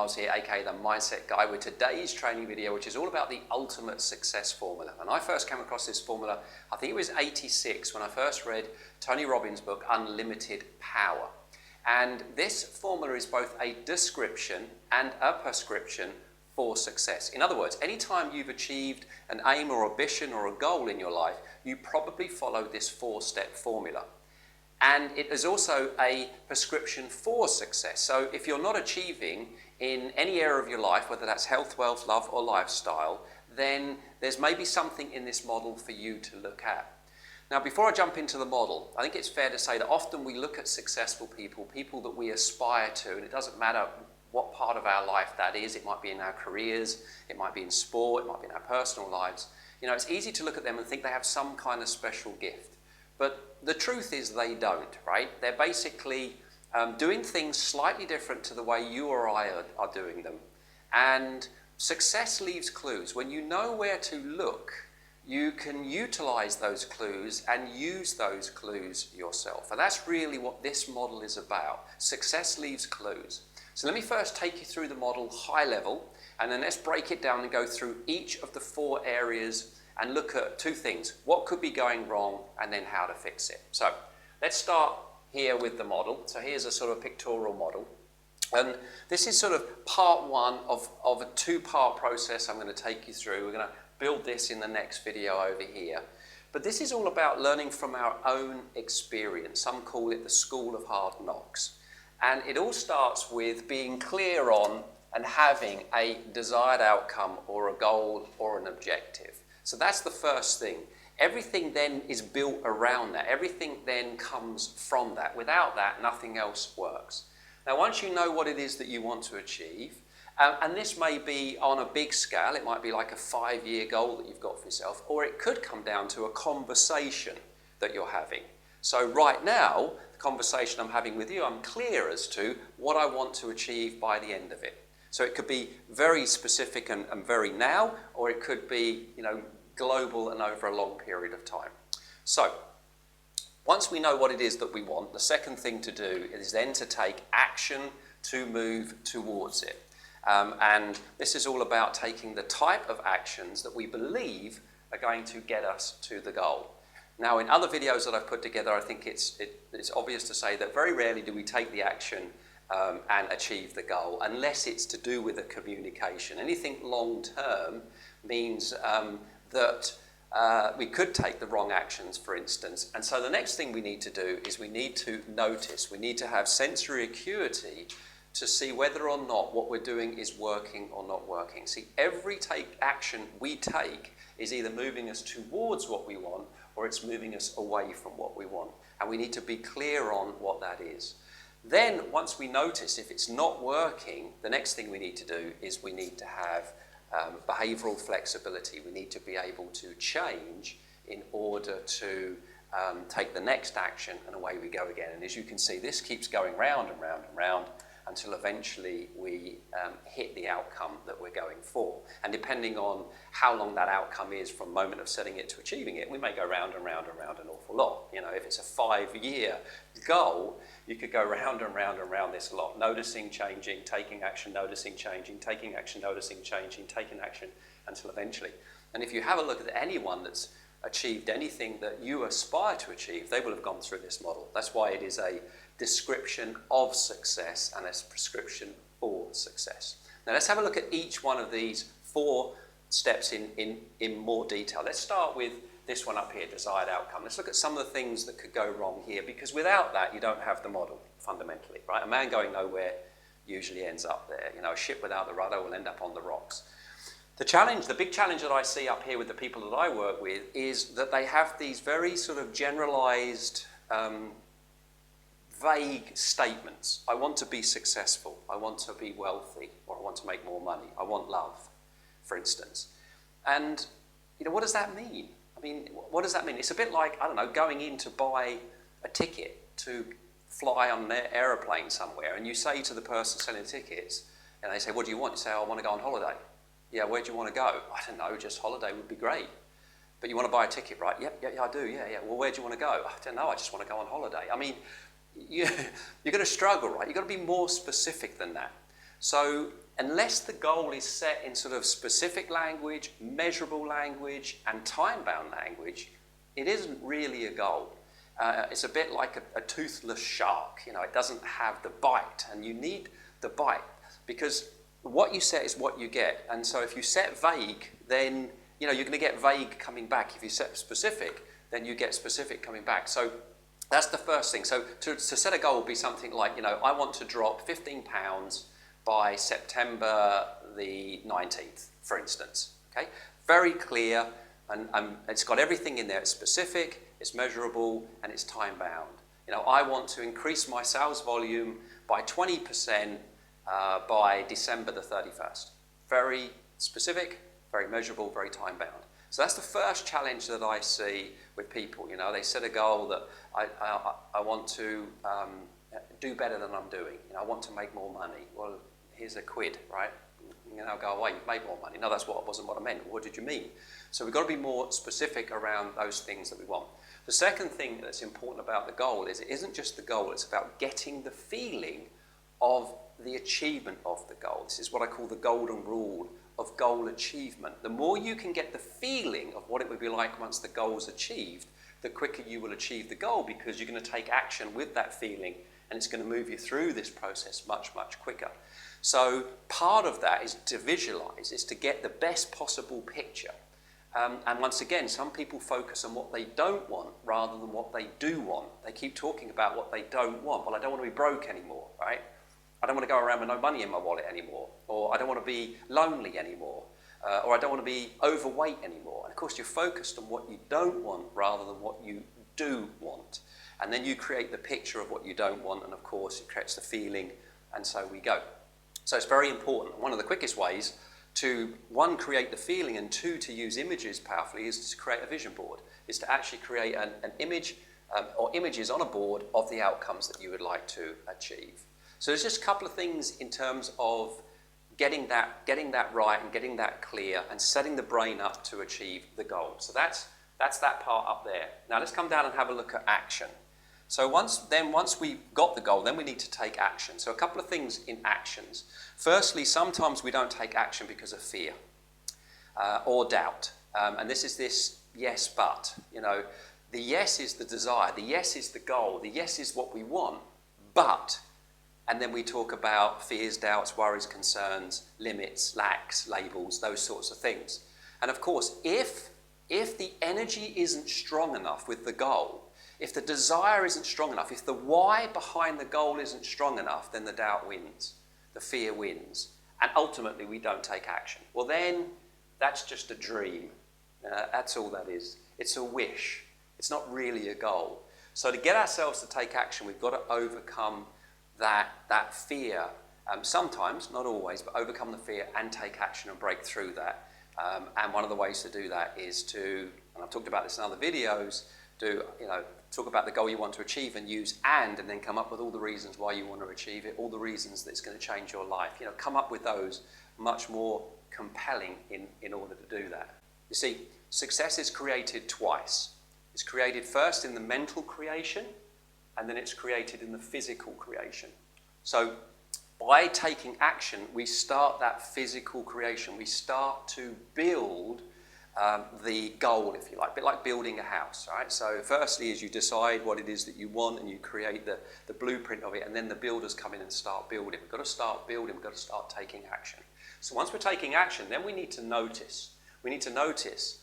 Hiles here, aka the Mindset Guy, with today's training video, which is all about the ultimate success formula. And I first came across this formula, I think it was '86, when I first read Tony Robbins' book, Unlimited Power. And this formula is both a description and a prescription for success. In other words, anytime you've achieved an aim or ambition or a goal in your life, you probably follow this 4-step formula. And it is also a prescription for success. So if you're not achieving in any area of your life, whether that's health, wealth, love, or lifestyle, then there's maybe something in this model for you to look at. Now, before I jump into the model, I think it's fair to say that often we look at successful people, people that we aspire to, and it doesn't matter what part of our life that is. It might be in our careers, it might be in sport, it might be in our personal lives. You know, it's easy to look at them and think they have some kind of special gift. But the truth is they don't, right? They're basically doing things slightly different to the way you or I are doing them. And success leaves clues. When you know where to look, you can utilize those clues and use those clues yourself. And that's really what this model is about. Success leaves clues. So let me first take you through the model high level, and then let's break it down and go through each of the 4 areas and look at 2 things: what could be going wrong, and then how to fix it. So let's start here with the model. So here's a sort of pictorial model. And this is sort of part 1 of a 2-part process I'm going to take you through. We're going to build this in the next video over here. But this is all about learning from our own experience. Some call it the school of hard knocks. And it all starts with being clear on and having a desired outcome or a goal or an objective. So that's the first thing. Everything then is built around that. Everything then comes from that. Without that, nothing else works. Now, once you know what it is that you want to achieve, and this may be on a big scale, it might be like a 5-year goal that you've got for yourself, or it could come down to a conversation that you're having. So right now, the conversation I'm having with you, I'm clear as to what I want to achieve by the end of it. So it could be very specific and very now, or it could be, you know, global and over a long period of time. So once we know what it is that we want, the second thing to do is then to take action to move towards it. And this is all about taking the type of actions that we believe are going to get us to the goal. Now, in other videos that I've put together, I think it's obvious to say that very rarely do we take the action and achieve the goal unless it's to do with a communication. Anything long term means that we could take the wrong actions, for instance. And so the next thing we need to do is we need to notice. We need to have sensory acuity to see whether or not what we're doing is working or not working. See, every action we take is either moving us towards what we want or it's moving us away from what we want. And we need to be clear on what that is. Then, once we notice if it's not working, the next thing we need to do is we need to have behavioral flexibility. We need to be able to change in order to take the next action, and away we go again. And as you can see, this keeps going round and round and round until eventually we hit the outcome that we're going for. And depending on how long that outcome is from moment of setting it to achieving it, we may go round and round and round an awful lot. You know, if it's a 5-year goal, you could go round and round and round this a lot, noticing, changing, taking action, noticing, changing, taking action, noticing, changing, taking action, until eventually. And if you have a look at anyone that's achieved anything that you aspire to achieve, they will have gone through this model. That's why it is a description of success and a prescription for success. Now let's have a look at each one of these 4 steps in more detail. Let's start with this one up here, desired outcome. Let's look at some of the things that could go wrong here, because without that you don't have the model, fundamentally, right? A man going nowhere usually ends up there. You know, a ship without the rudder will end up on the rocks. The big challenge that I see up here with the people that I work with is that they have these very sort of generalized, vague statements. I want to be successful, I want to be wealthy, or I want to make more money, I want love, for instance. And, you know, what does that mean? I mean, what does that mean? It's a bit like, I don't know, going in to buy a ticket to fly on an aeroplane somewhere, and you say to the person selling the tickets, and they say, what do you want? You say, oh, I want to go on holiday. Yeah, where do you want to go? I don't know, just holiday would be great. But you want to buy a ticket, right? Yep, yeah, I do, yeah. Well, where do you want to go? I don't know, I just want to go on holiday. I mean, you're going to struggle, right? You've got to be more specific than that. So unless the goal is set in sort of specific language, measurable language, and time-bound language, it isn't really a goal. It's a bit like a toothless shark. You know, it doesn't have the bite, and you need the bite because what you set is what you get. And so if you set vague, then you're going to get vague coming back. If you set specific, then you get specific coming back. So that's the first thing. So to set a goal would be something like, I want to drop 15 pounds by September the 19th, for instance. Okay, very clear, and it's got everything in there. It's specific, it's measurable, and it's time-bound. I want to increase my sales volume by 20% by December the 31st. Very specific, very measurable, very time-bound. So that's the first challenge that I see with people. They set a goal that I want to do better than I'm doing. I want to make more money. Well, here's a quid, right? Go away, you've made more money. No, wasn't what I meant. What did you mean? So we've got to be more specific around those things that we want. The second thing that's important about the goal is it isn't just the goal, it's about getting the feeling of the achievement of the goal. This is what I call the golden rule of goal achievement. The more you can get the feeling of what it would be like once the goal is achieved, the quicker you will achieve the goal, because you're going to take action with that feeling, and it's going to move you through this process much, much quicker. So part of that is to visualize, is to get the best possible picture. And once again, some people focus on what they don't want rather than what they do want. They keep talking about what they don't want. Well, I don't want to be broke anymore, right? I don't want to go around with no money in my wallet anymore. Or I don't want to be lonely anymore. Or I don't want to be overweight anymore. And of course, you're focused on what you don't want rather than what you do want. And then you create the picture of what you don't want, and of course, it creates the feeling, and so we go. So it's very important. One of the quickest ways to, one, create the feeling, and two, to use images powerfully is to create a vision board, is to actually create an image or images on a board of the outcomes that you would like to achieve. So there's just a couple of things in terms of getting that right and getting that clear and setting the brain up to achieve the goal. So that's that part up there. Now let's come down and have a look at action. So once we've got the goal, then we need to take action. So a couple of things in actions. Firstly, sometimes we don't take action because of fear or doubt. And this is this yes, but. The yes is the desire. The yes is the goal. The yes is what we want, but. And then we talk about fears, doubts, worries, concerns, limits, lacks, labels, those sorts of things. And of course, if the energy isn't strong enough with the goal, if the desire isn't strong enough, if the why behind the goal isn't strong enough, then the doubt wins, the fear wins, and ultimately we don't take action. Well then, that's just a dream. That's all that is. It's a wish. It's not really a goal. So to get ourselves to take action, we've got to overcome that fear. Sometimes, not always, but overcome the fear and take action and break through that. And one of the ways to do that is to, and I've talked about this in other videos, talk about the goal you want to achieve and use and then come up with all the reasons why you want to achieve it, all the reasons that it's going to change your life. Come up with those much more compelling in order to do that. You see, success is created twice. It's created first in the mental creation, and then it's created in the physical creation. So by taking action, we start that physical creation. We start to build the goal, if you like, a bit like building a house, right? So firstly is you decide what it is that you want and you create the blueprint of it, and then the builders come in and start building. We've got to start building, we've got to start taking action. So once we're taking action, then we need to notice. We need to notice,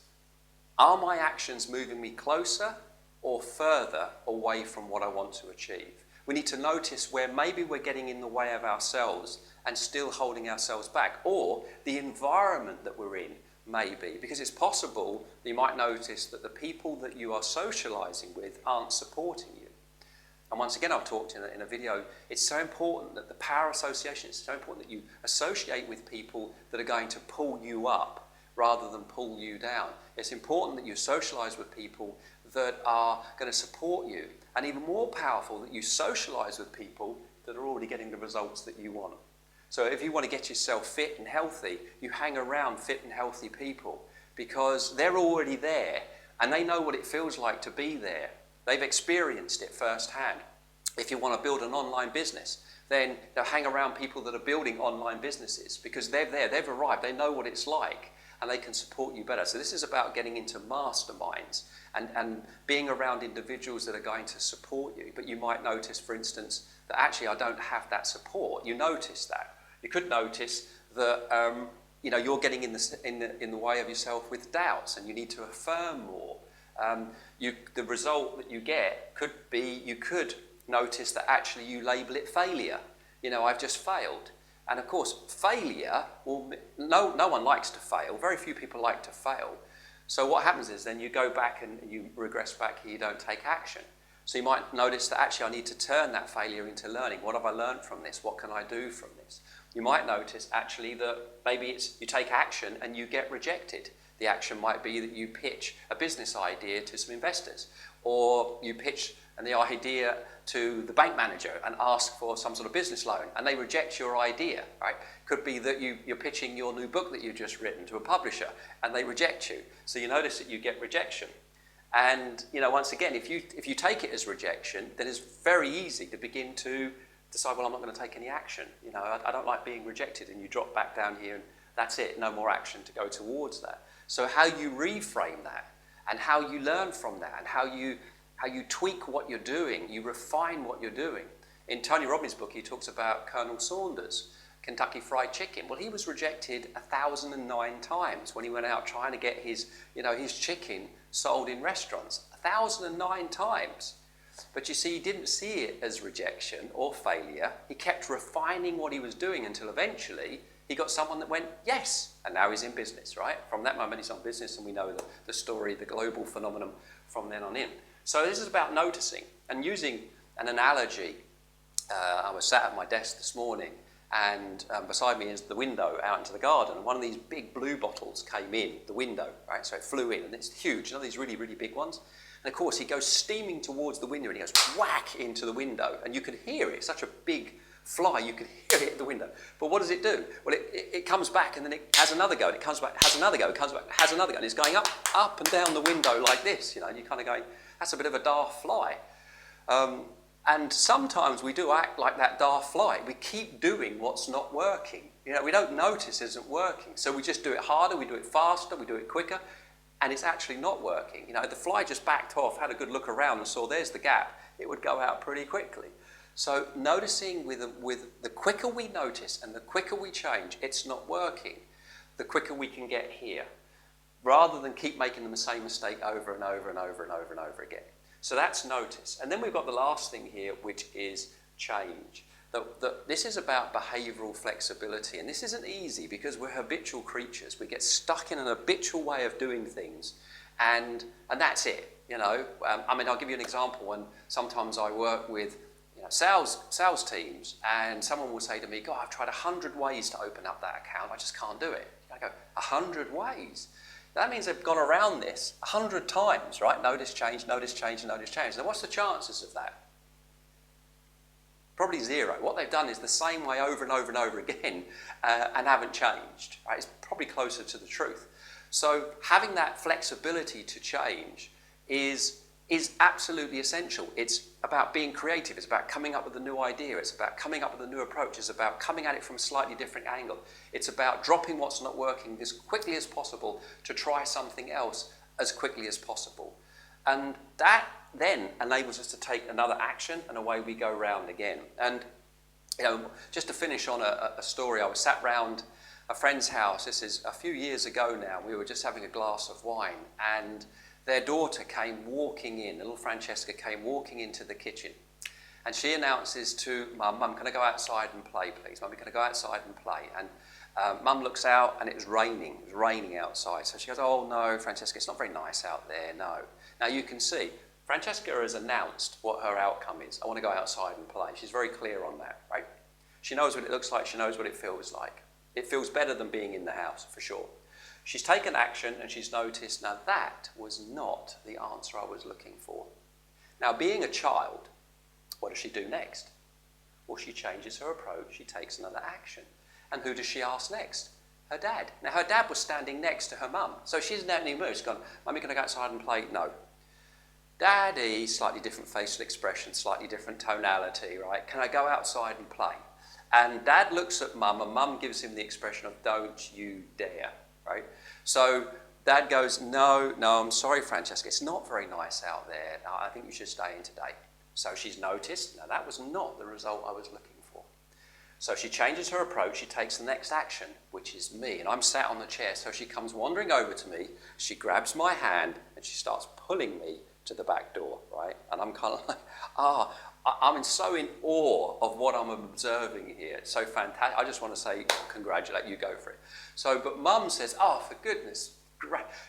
are my actions moving me closer or further away from what I want to achieve? We need to notice where maybe we're getting in the way of ourselves and still holding ourselves back, or the environment that we're in maybe, because it's possible you might notice that the people that you are socializing with aren't supporting you. And once again, I've talked in a video, it's so important that the power association, it's so important that you associate with people that are going to pull you up rather than pull you down. It's important that you socialize with people that are going to support you, and even more powerful that you socialize with people that are already getting the results that you want. So if you want to get yourself fit and healthy, you hang around fit and healthy people because they're already there and they know what it feels like to be there. They've experienced it firsthand. If you want to build an online business, then they'll hang around people that are building online businesses because they're there, they've arrived, they know what it's like, and they can support you better. So this is about getting into masterminds and being around individuals that are going to support you. But you might notice, for instance, that actually I don't have that support. You notice that. You could notice that you're getting in the way of yourself with doubts, and you need to affirm more. The result that you get could be, you could notice that actually you label it failure. I've just failed. And of course, failure, no one likes to fail. Very few people like to fail. So what happens is then you go back and you regress back and you don't take action. So you might notice that actually I need to turn that failure into learning. What have I learned from this? What can I do from this? You might notice actually that maybe you take action and you get rejected. The action might be that you pitch a business idea to some investors, or you pitch the idea to the bank manager and ask for some sort of business loan, and they reject your idea, right? Could be that you're pitching your new book that you've just written to a publisher, and they reject you. So you notice that you get rejection. And once again, if you take it as rejection, then it's very easy to begin to decide, well, I'm not going to take any action. I don't like being rejected, and you drop back down here, and that's it. No more action to go towards that. So how you reframe that, and how you learn from that, and how you tweak what you're doing, you refine what you're doing. In Tony Robbins' book, he talks about Colonel Saunders, Kentucky Fried Chicken. Well, he was rejected 1,009 times when he went out trying to get his chicken sold in restaurants. 1,009 times. But you see, he didn't see it as rejection or failure. He kept refining what he was doing until eventually he got someone that went, yes, and now he's in business, right? From that moment, he's on business, and we know the story, the global phenomenon from then on in. So this is about noticing and using an analogy. I was sat at my desk this morning, and beside me is the window out into the garden, and one of these big blue bottles came in the window, right? So it flew in, and it's huge, these really, really big ones. And of course, he goes steaming towards the window, and he goes whack into the window, and you can hear it. It's such a big fly, you can hear it at the window. But what does it do? Well, it comes back, and then it has another go, and it comes back, has another go, it comes back, has another go, and it's going up and down the window like this, and you're kind of going, that's a bit of a daft fly. And sometimes we do act like that daft fly. We keep doing what's not working. We don't notice it isn't working. So we just do it harder, we do it faster, we do it quicker, and it's actually not working. If the fly just backed off, had a good look around and saw there's the gap, it would go out pretty quickly. So noticing with the quicker we notice and the quicker we change, it's not working, the quicker we can get here, rather than keep making the same mistake over and over and over and over and over again. So that's notice. And then we've got the last thing here, which is change. This is about behavioural flexibility, and this isn't easy because we're habitual creatures. We get stuck in an habitual way of doing things, and that's it. I'll give you an example. When sometimes I work with sales teams, and someone will say to me, God, I've tried 100 ways to open up that account, I just can't do it. I go, 100 ways? That means they've gone around this 100 times, right? Notice, change, notice, change, notice, change. Now what's the chances of that? Probably zero. What they've done is the same way over and over and over again and haven't changed, right? It's probably closer to the truth. So having that flexibility to change is absolutely essential. It's about being creative. It's about coming up with a new idea. It's about coming up with a new approach. It's about coming at it from a slightly different angle. It's about dropping what's not working as quickly as possible to try something else as quickly as possible. And that then enables us to take another action, and away we go round again. And just to finish on a story, I was sat round a friend's house. This is a few years ago now. We were just having a glass of wine, and their daughter came walking in, little Francesca came walking into the kitchen, and she announces to Mum, can I go outside and play, please? Mummy, can I go outside and play? And Mum looks out, and it was raining outside. So she goes, oh no, Francesca, it's not very nice out there, no. Now you can see, Francesca has announced what her outcome is. I want to go outside and play. She's very clear on that, right? She knows what it looks like, she knows what it feels like. It feels better than being in the house, for sure. She's taken action, and she's noticed, now that was not the answer I was looking for. Now, being a child, what does she do next? Well, she changes her approach, she takes another action. And who does she ask next? Her dad. Now, her dad was standing next to her mum, so she's now moved. She's gone, Mummy, can I go outside and play? No. Daddy, slightly different facial expression, slightly different tonality, right? Can I go outside and play? And Dad looks at Mum, and Mum gives him the expression of, don't you dare, right? So Dad goes, no, I'm sorry, Francesca, it's not very nice out there. No, I think you should stay in today. So she's noticed, now that was not the result I was looking for. So she changes her approach, she takes the next action, which is me, and I'm sat on the chair, so she comes wandering over to me, she grabs my hand, and she starts pulling me to the back door, right? And I'm kind of like, I'm so in awe of what I'm observing here. It's so fantastic. I just want to say, congratulate you, go for it. So, but Mum says, oh, for goodness,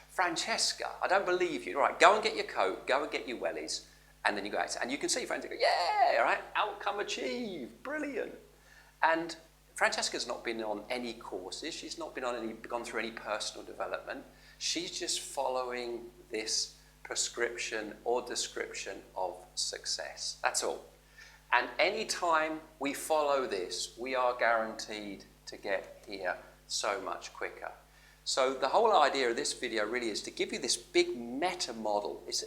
Francesca, I don't believe you. All right, go and get your coat, go and get your wellies, and then you go out. And you can see Francesca, yeah, all right, outcome achieved, brilliant. And Francesca's not been on any courses. She's not gone through any personal development. She's just following this prescription or description of success. That's all. And any time we follow this, we are guaranteed to get here so much quicker. So the whole idea of this video really is to give you this big meta model. It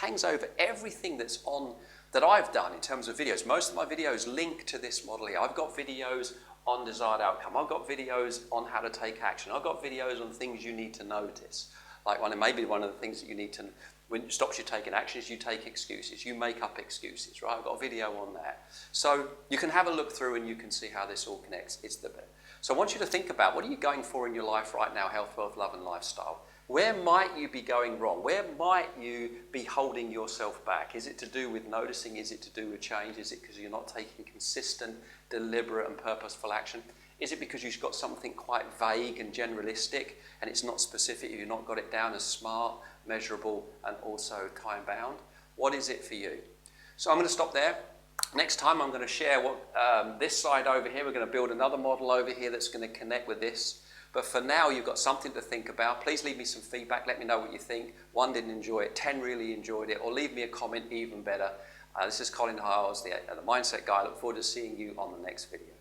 hangs over everything that I've done in terms of videos. Most of my videos link to this model here. I've got videos on desired outcome. I've got videos on how to take action. I've got videos on things you need to notice. Like maybe one of the things that you need to, when it stops you taking action, is you take excuses. You make up excuses, right? I've got a video on that. So you can have a look through and you can see how this all connects. It's the bit. So I want you to think about, what are you going for in your life right now, health, wealth, love and lifestyle? Where might you be going wrong? Where might you be holding yourself back? Is it to do with noticing? Is it to do with change? Is it because you're not taking consistent, deliberate and purposeful action? Is it because you've got something quite vague and generalistic and it's not specific, you've not got it down as smart, measurable and also time-bound? What is it for you? So I'm going to stop there. Next time I'm going to share this side over here. We're going to build another model over here that's going to connect with this. But for now, you've got something to think about. Please leave me some feedback. Let me know what you think. 1 didn't enjoy it, 10 really enjoyed it, or leave me a comment, even better. This is Colin Hiles, the Mindset Guy. I look forward to seeing you on the next video.